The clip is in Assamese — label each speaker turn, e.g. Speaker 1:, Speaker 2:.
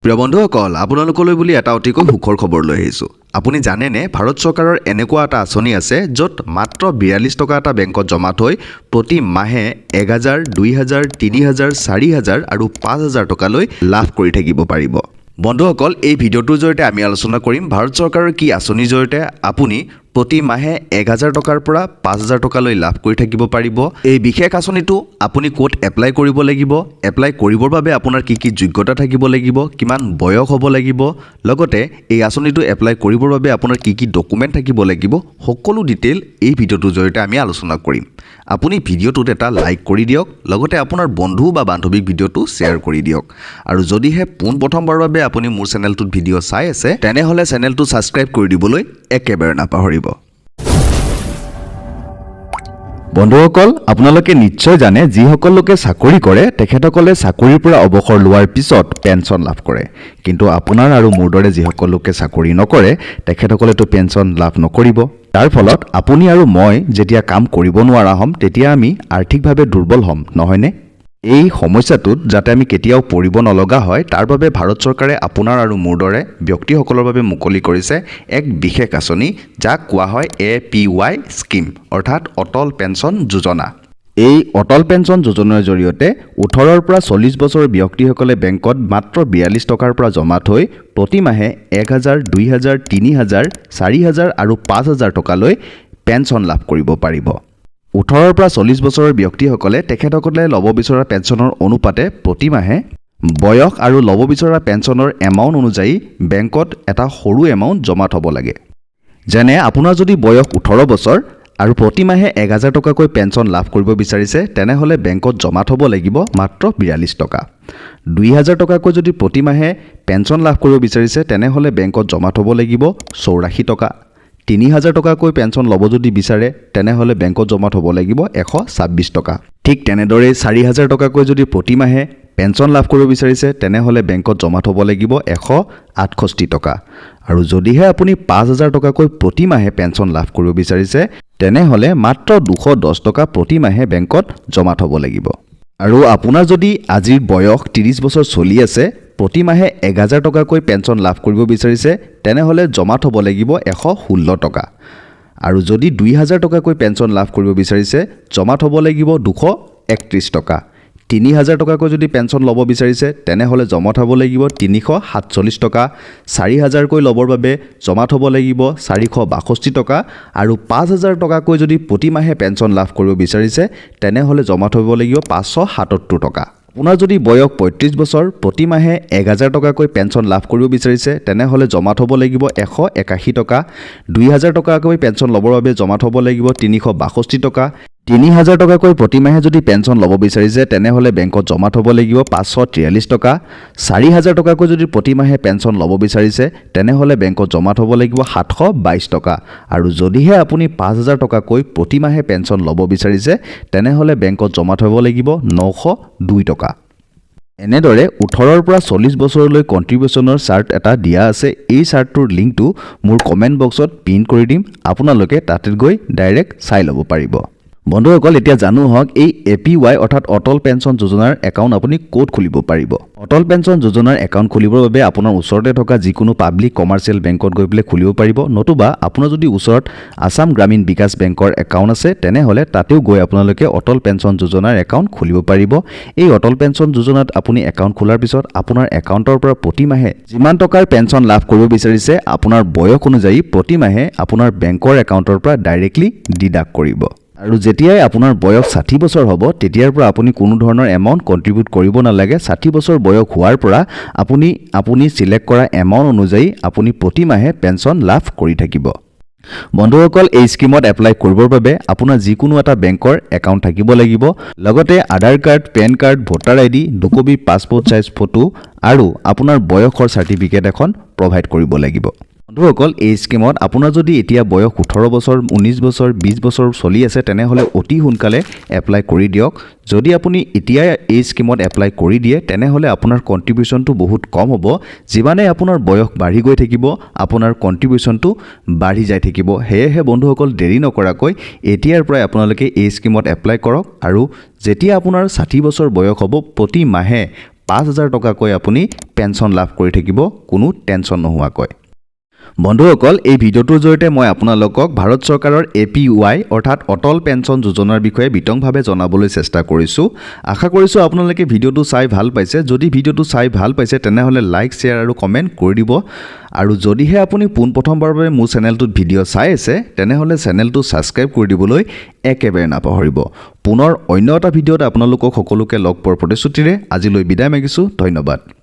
Speaker 1: প্ৰিয় বন্ধুসকল আপোনালোকলৈ বুলি এটা অতিকৈ সুখৰ খবৰ লৈ আহিছো। আপুনি জানেনে ভাৰত চৰকাৰৰ এনেকুৱা এটা আঁচনি আছে য'ত মাত্ৰ 42 টকা এটা বেংকত জমা থৈ প্ৰতি মাহে 1000, 2000, 3000, 4000 আৰু 5000 টকালৈ লাভ কৰি থাকিব পাৰিব। বন্ধুসকল এই ভিডিঅ'টোৰ জৰিয়তে আমি আলোচনা কৰিম ভাৰত চৰকাৰৰ কি আঁচনিৰ জৰিয়তে আপুনি প্ৰতি মাহে 1000 টকাৰ পৰা 5000 টকালৈ লাভ কৰি থাকিব পাৰিব। এই বিশেষ আঁচনিটো আপুনি ক'ত এপ্লাই কৰিব লাগিব, এপ্লাই কৰিবৰ বাবে আপোনাৰ কি কি যোগ্যতা থাকিব লাগিব, কিমান বয়স হ'ব লাগিব, লগতে এই আঁচনিটো এপ্লাই কৰিবৰ বাবে আপোনাৰ কি কি ডকুমেণ্ট থাকিব লাগিব, সকলো ডিটেইল এই ভিডিঅ'টোৰ জৰিয়তে আমি আলোচনা কৰিম। আপুনি ভিডিঅ'টোত এটা লাইক কৰি দিয়ক, লগতে আপোনাৰ বন্ধু বা বান্ধৱীক ভিডিঅ'টো শ্বেয়াৰ কৰি দিয়ক। আৰু যদিহে পোনপ্ৰথমবাৰৰ বাবে আপুনি মোৰ চেনেলটোত ভিডিঅ' চাই আছে তেনেহ'লে চেনেলটো ছাবস্ক্ৰাইব কৰি দিবলৈ একেবাৰে নাপাহৰিব। বন্ধুসকল আপোনালোকে নিশ্চয় জানে যিসকল লোকে চাকৰি কৰে তেখেতসকলে চাকৰিৰ পৰা অৱসৰ লোৱাৰ পিছত পেঞ্চন লাভ কৰে, কিন্তু আপোনাৰ আৰু মোৰ দৰে যিসকল লোকে চাকৰি নকৰে তেখেতসকলেতো পেঞ্চন লাভ নকৰিব। তাৰ ফলত আপুনি আৰু মই যেতিয়া কাম কৰিব নোৱাৰা হ'ম তেতিয়া আমি আৰ্থিকভাৱে দুৰ্বল হ'ম, নহয়নে? এই সমস্যাটোত যাতে আমি কেতিয়াও পৰিব নলগা হয় তাৰ বাবে ভাৰত চৰকাৰে আপোনাৰ আৰু মোৰ দৰে ব্যক্তিসকলৰ বাবে মুকলি কৰিছে এক বিশেষ আঁচনি যাক কোৱা হয় APY স্কিম অৰ্থাৎ অটল পেঞ্চন যোজনা। এই অটল পেঞ্চন যোজনাৰ জৰিয়তে 18ৰ পৰা 40 বছৰৰ ব্যক্তিসকলে বেংকত মাত্ৰ 42 টকাৰ পৰা জমা থৈ প্ৰতি মাহে 1000, 2000, 3000, 4000 আৰু 5000 টকালৈ পেঞ্চন লাভ কৰিব পাৰিব। 18ৰ পৰা 40 বছৰৰ ব্যক্তিসকলে তেখেতসকলে ল'ব বিচৰা পেঞ্চনৰ অনুপাতে প্ৰতি মাহে বয়স আৰু ল'ব বিচৰা পেঞ্চনৰ এমাউণ্ট অনুযায়ী বেংকত এটা সৰু এমাউণ্ট জমা থ'ব লাগে। যেনে আপোনাৰ যদি বয়স 18 বছৰ আৰু প্ৰতি মাহে 1000 টকাকৈ পেঞ্চন লাভ কৰিব বিচাৰিছে তেনেহ'লে বেংকত জমা থ'ব লাগিব মাত্ৰ 42 টকা। 2000 টকাকৈ যদি প্ৰতি মাহে পেঞ্চন লাভ কৰিব বিচাৰিছে তেনেহ'লে বেংকত জমা থ'ব লাগিব 84 টকা। 3000 টকাকৈ পেঞ্চন ল'ব যদি বিচাৰে তেনেহ'লে বেংকত জমা থ'ব লাগিব 126 টকা। ঠিক তেনেদৰে 4000 টকাকৈ যদি প্ৰতি মাহে পেঞ্চন লাভ কৰিব বিচাৰিছে তেনেহ'লে বেংকত জমা থ'ব লাগিব 168 টকা। আৰু যদিহে আপুনি 5000 টকাকৈ প্ৰতি মাহে পেঞ্চন লাভ কৰিব বিচাৰিছে তেনেহ'লে মাত্ৰ 210 টকা প্ৰতি মাহে বেংকত জমা থ'ব লাগিব। আৰু আপোনাৰ যদি আজিৰ বয়স 30 বছৰ চলি আছে প্ৰতি মাহে 1000 টকাকৈ পেঞ্চন লাভ কৰিব বিচাৰিছে তেনেহ'লে জমা থ'ব লাগিব 116 টকা। আৰু যদি 2000 টকাকৈ পেঞ্চন লাভ কৰিব বিচাৰিছে জমা থ'ব লাগিব 231 টকা। 3000 টকাকৈ যদি পেঞ্চন ল'ব বিচাৰিছে তেনেহ'লে জমা থ'ব লাগিব 347 টকা। 4000কৈ ল'বৰ বাবে জমা থ'ব লাগিব 462 টকা। আৰু 5000 টকাকৈ যদি প্ৰতি মাহে পেঞ্চন লাভ কৰিব বিচাৰিছে তেনেহ'লে জমা থ'ব লাগিব 577 টকা। আপোনাৰ যদি বয়স 35 বছৰ প্ৰতি মাহে 1000 টকাকৈ পেঞ্চন লাভ কৰিব বিচাৰিছে তেনেহ'লে জমা থ'ব লাগিব 181 টকা। 2000 টকাকৈ পেঞ্চন ল'বৰ বাবে জমা থ'ব লাগিব 362 টকা। 3000 টকাকৈ প্ৰতি মাহে যদি পেঞ্চন ল'ব বিচাৰিছে তেনেহ'লে বেংকত জমা থ'ব লাগিব 543 টকা। 4000 টকাকৈ যদি প্ৰতি মাহে পেঞ্চন ল'ব বিচাৰিছে তেনেহ'লে বেংকত জমা থ'ব লাগিব 722 টকা। আৰু যদিহে আপুনি 5000 টকাকৈ প্ৰতি মাহে পেঞ্চন ল'ব বিচাৰিছে তেনেহ'লে বেংকত জমা থ'ব লাগিব 902 টকা। এনেদৰে 18ৰ পৰা 40 বছৰলৈ কণ্ট্ৰিবিউশ্যনৰ চাৰ্ট এটা দিয়া আছে। এই চাৰ্টটোৰ লিংকটো মোৰ কমেণ্ট বক্সত পিন কৰি দিম, আপোনালোকে তাতে গৈ ডাইৰেক্ট চাই ল'ব পাৰিব। বন্ধুসকল এতিয়া জানো হওক এই APY অৰ্থাৎ অটল পেঞ্চন যোজনাৰ একাউণ্ট আপুনি ক'ত খুলিব পাৰিব। অটল পেঞ্চন যোজনাৰ একাউণ্ট খুলিবৰ বাবে আপোনাৰ ওচৰতে থকা যিকোনো পাব্লিক কমাৰ্চিয়েল বেংকত গৈ পেলাই খুলিব পাৰিব, নতুবা আপোনাৰ যদি ওচৰত আসাম গ্ৰামীণ বিকাশ বেংকৰ একাউণ্ট আছে তেনেহ'লে তাতেও গৈ আপোনালোকে অটল পেঞ্চন যোজনাৰ একাউণ্ট খুলিব পাৰিব। এই অটল পেঞ্চন যোজনাত আপুনি একাউণ্ট খোলাৰ পিছত আপোনাৰ একাউণ্টৰ পৰা প্ৰতি মাহে যিমান টকাৰ পেঞ্চন লাভ কৰিব বিচাৰিছে আপোনাৰ বয়স অনুযায়ী প্ৰতি মাহে আপোনাৰ বেংকৰ একাউণ্টৰ পৰা ডাইৰেক্টলি ডিডাক্ট কৰিব। আৰু যেতিয়াই আপোনাৰ বয়স 60 বছৰ হ'ব তেতিয়াৰ পৰা আপুনি কোনো ধৰণৰ এমাউণ্ট কণ্ট্ৰিবিউট কৰিব নালাগে। 60 বছৰ বয়স হোৱাৰ পৰা আপুনি চিলেক্ট কৰা এমাউণ্ট অনুযায়ী আপুনি প্ৰতি মাহে পেঞ্চন লাভ কৰি থাকিব। বন্ধুসকল এই স্কিমত এপ্লাই কৰিবৰ বাবে আপোনাৰ যিকোনো এটা বেংকৰ একাউণ্ট থাকিব লাগিব, লগতে Aadhaar card, PAN card, voter ID, 2 copy passport size photo আৰু আপোনাৰ বয়সৰ চাৰ্টিফিকেট এখন প্ৰভাইড কৰিব লাগিব। বন্ধুসকল এই স্কিমত আপোনাৰ যদি এতিয়া বয়স 18 বছৰ, 19 বছৰ, 20 বছৰ চলি আছে তেনেহ'লে অতি সোনকালে এপ্লাই কৰি দিয়ক। যদি আপুনি এতিয়াই এই স্কিমত এপ্লাই কৰি দিয়ে তেনেহ'লে আপোনাৰ কণ্ট্ৰিবিউশ্যনটো বহুত কম হ'ব। যিমানে আপোনাৰ বয়স বাঢ়ি গৈ থাকিব আপোনাৰ কণ্ট্ৰিবিউশ্যনটো বাঢ়ি যাই থাকিব। সেয়েহে বন্ধুসকল দেৰি নকৰাকৈ এতিয়াৰ পৰাই আপোনালোকে এই স্কিমত এপ্লাই কৰক আৰু যেতিয়া আপোনাৰ 60 বছৰ বয়স হ'ব প্ৰতি মাহে 5,000 টকাকৈ আপুনি পেঞ্চন লাভ কৰি থাকিব কোনো টেনচন নোহোৱাকৈ বন্ধুসকল এই ভিডিঅ'টোৰ জৰিয়তে মই আপোনালোকক ভাৰত চৰকাৰৰ APY অৰ্থাৎ অটল পেঞ্চন যোজনাৰ বিষয়ে বিতংভাৱে জনাবলৈ চেষ্টা কৰিছোঁ আশা কৰিছোঁ আপোনালোকে ভিডিঅ'টো চাই ভাল পাইছে যদি ভিডিঅ'টো চাই ভাল পাইছে তেনেহ'লে লাইক শ্বেয়াৰ আৰু কমেণ্ট কৰি দিব আৰু যদিহে আপুনি পোনপ্ৰথমবাৰৰ বাবে মোৰ চেনেলটোত ভিডিঅ' চাই আছে তেনেহ'লে চেনেলটো ছাবস্ক্ৰাইব কৰি দিবলৈ একেবাৰে নাপাহৰিব পুনৰ অন্য এটা ভিডিঅ'ত আপোনালোকক সকলোকে লগ পোৱাৰ প্ৰতিশ্ৰুতিৰে আজিলৈ বিদায় মাগিছোঁ ধন্যবাদ